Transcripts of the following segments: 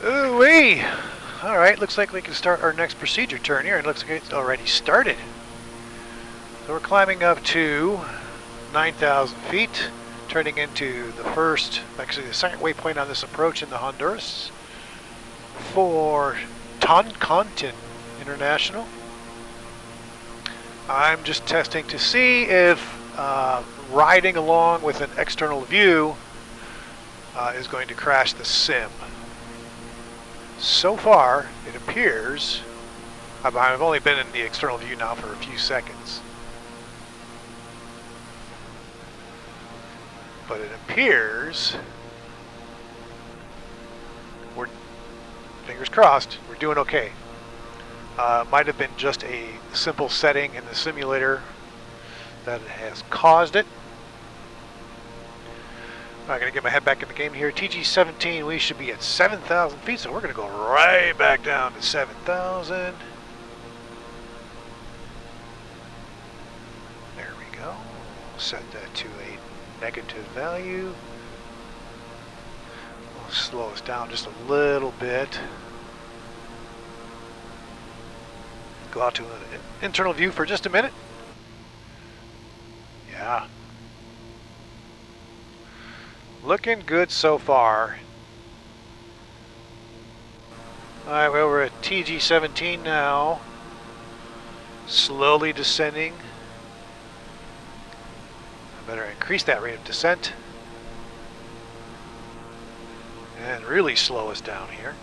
Ooh-wee! Alright, looks like we can start our next procedure turn here. It looks like it's already started. So we're climbing up to 9,000 feet, turning into the first, actually the second waypoint on this approach in the Honduras for Toncontin International. I'm just testing to see if riding along with an external view is going to crash the sim. So far, it appears, I've only been in the external view now for a few seconds, but it appears, we're, fingers crossed, we're doing okay. Might have been just a simple setting in the simulator that has caused it. I'm going to get my head back in the game here. TG-17, we should be at 7,000 feet, so we're going to go right back down to 7,000. There we go. Set that to a negative value. We'll slow us down just a little bit. Go out to an internal view for just a minute. Yeah. Looking good so far. Alright, well, we're at TG-17 now. Slowly descending. I better increase that rate of descent. And really slow us down here.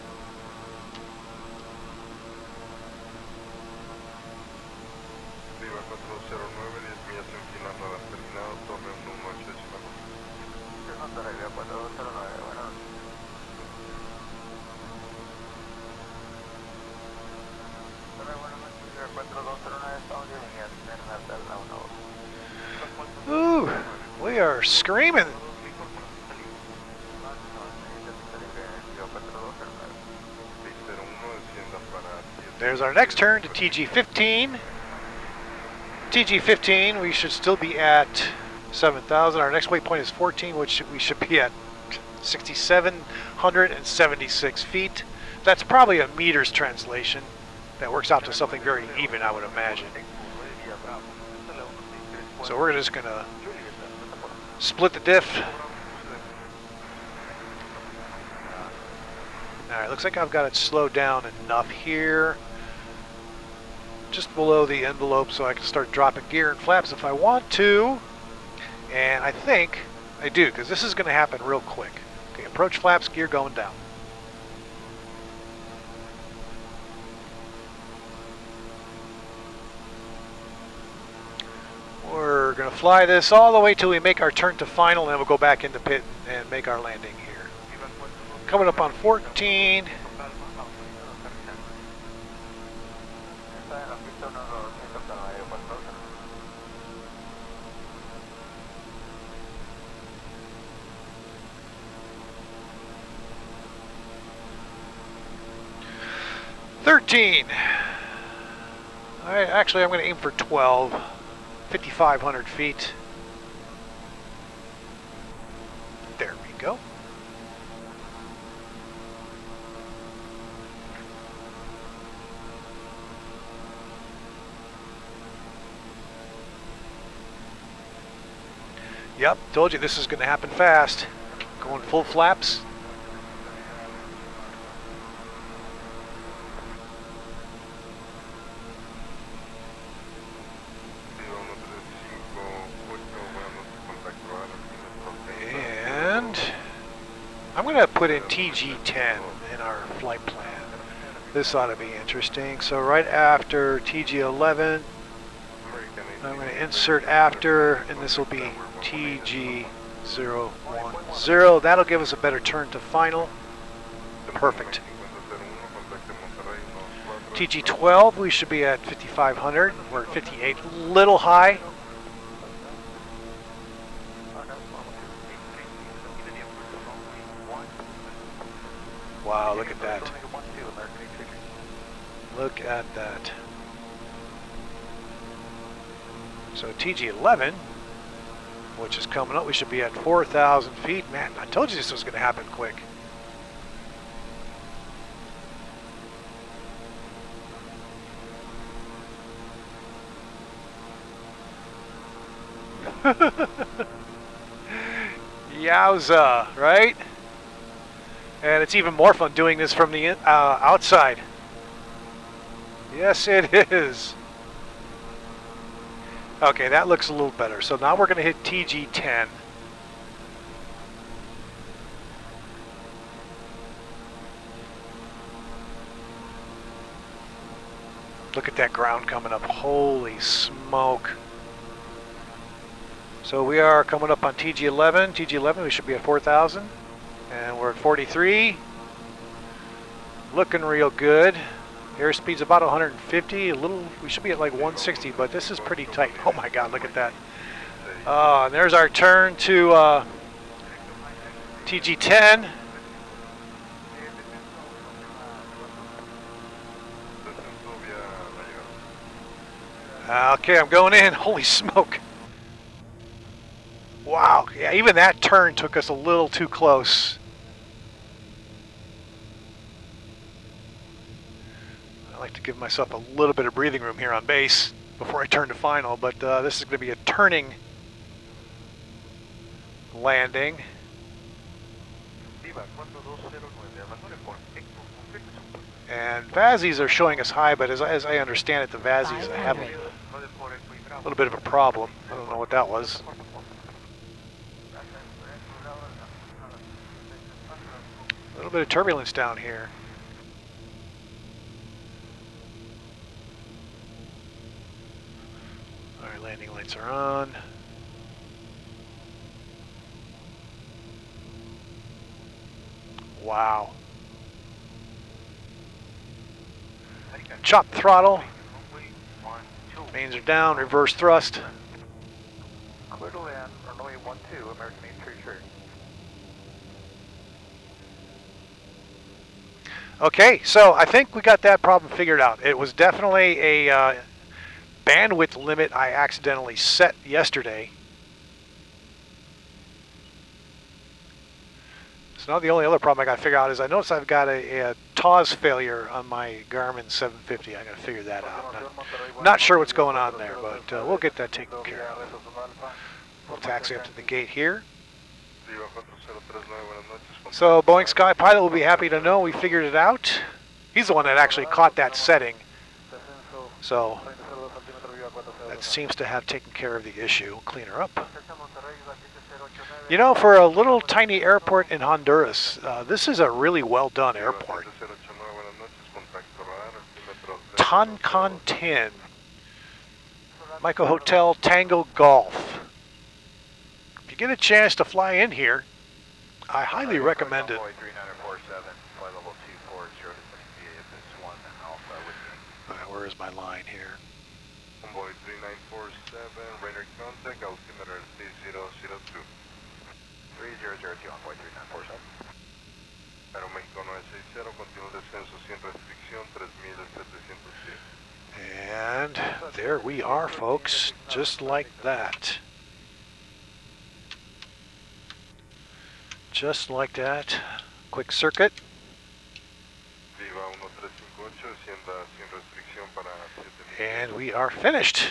Ooh, we are screaming. There's our next turn to TG-15. TG-15, we should still be at 7,000. Our next waypoint is 14, which we should be at 6,776 feet. That's probably a meters translation. That works out to something very even, I would imagine. So we're just going to split the diff. Alright, looks like I've got it slowed down enough here. Just below the envelope so I can start dropping gear and flaps if I want to. And I think I do, because this is going to happen real quick. Okay, approach flaps, gear going down. We're going to fly this all the way till we make our turn to final, and then we'll go back into pit and make our landing here. Coming up on 14. Alright, actually I'm going to aim for 12. 5,500 feet. There we go. Yep, told you this is going to happen fast. Going full flaps. I'm going to put in TG-10 in our flight plan. This ought to be interesting. So right after TG-11, I'm going to insert after, and this will be TG-010. That'll give us a better turn to final. Perfect. TG-12, we should be at 5,500. We're at 58, a little high. Wow, look at that. Look at that. So TG11, which is coming up, we should be at 4,000 feet. Man, I told you this was going to happen quick. Yowza, right? And it's even more fun doing this from the outside. Yes, it is. Okay, that looks a little better. So now we're going to hit TG10. Look at that ground coming up. Holy smoke. So we are coming up on TG11. TG11, we should be at 4,000. And we're at 43. Looking real good. Airspeed's about 150. We should be at like 160, but this is pretty tight. Oh my God, look at that. And there's our turn to TG10. Okay, I'm going in. Holy smoke. Wow, yeah, even that turn took us a little too close. I like to give myself a little bit of breathing room here on base before I turn to final, but this is going to be a turning landing. And VASIs are showing us high, but as I understand it, the VASIs have a little bit of a problem. I don't know what that was. A little bit of turbulence down here. All right, landing lights are on. Wow. Chop throttle. Mains are down, reverse thrust. Clear to land, runway 12, American 83 church. Okay, so I think we got that problem figured out. It was definitely a bandwidth limit I accidentally set yesterday. So now the only other problem I got to figure out is I notice I've got a TAWS failure on my Garmin 750. I got to figure that out. Not sure what's going on there, but we'll get that taken care of. We'll taxi up to the gate here. So Boeing Sky Pilot will be happy to know we figured it out. He's the one that actually caught that setting. So that seems to have taken care of the issue. Clean her up. You know, for a little tiny airport in Honduras, this is a really well done airport. Toncontin. Michael Hotel Tango Golf. If you get a chance to fly in here, I highly recommend it. Where is my line here? Convoy 3947, radar contact, altimeter 3002. 3002, Convoy 3947. Aeroméxico 960, continuo descenso sin restricción, 3700 pies. And there we are, folks, just like that. Just like that. Quick circuit. And we are finished.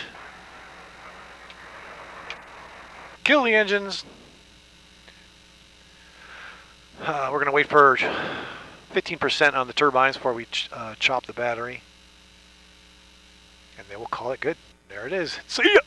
Kill the engines. We're going to wait for 15% on the turbines before we chop the battery. And then we'll call it good. There it is. See ya!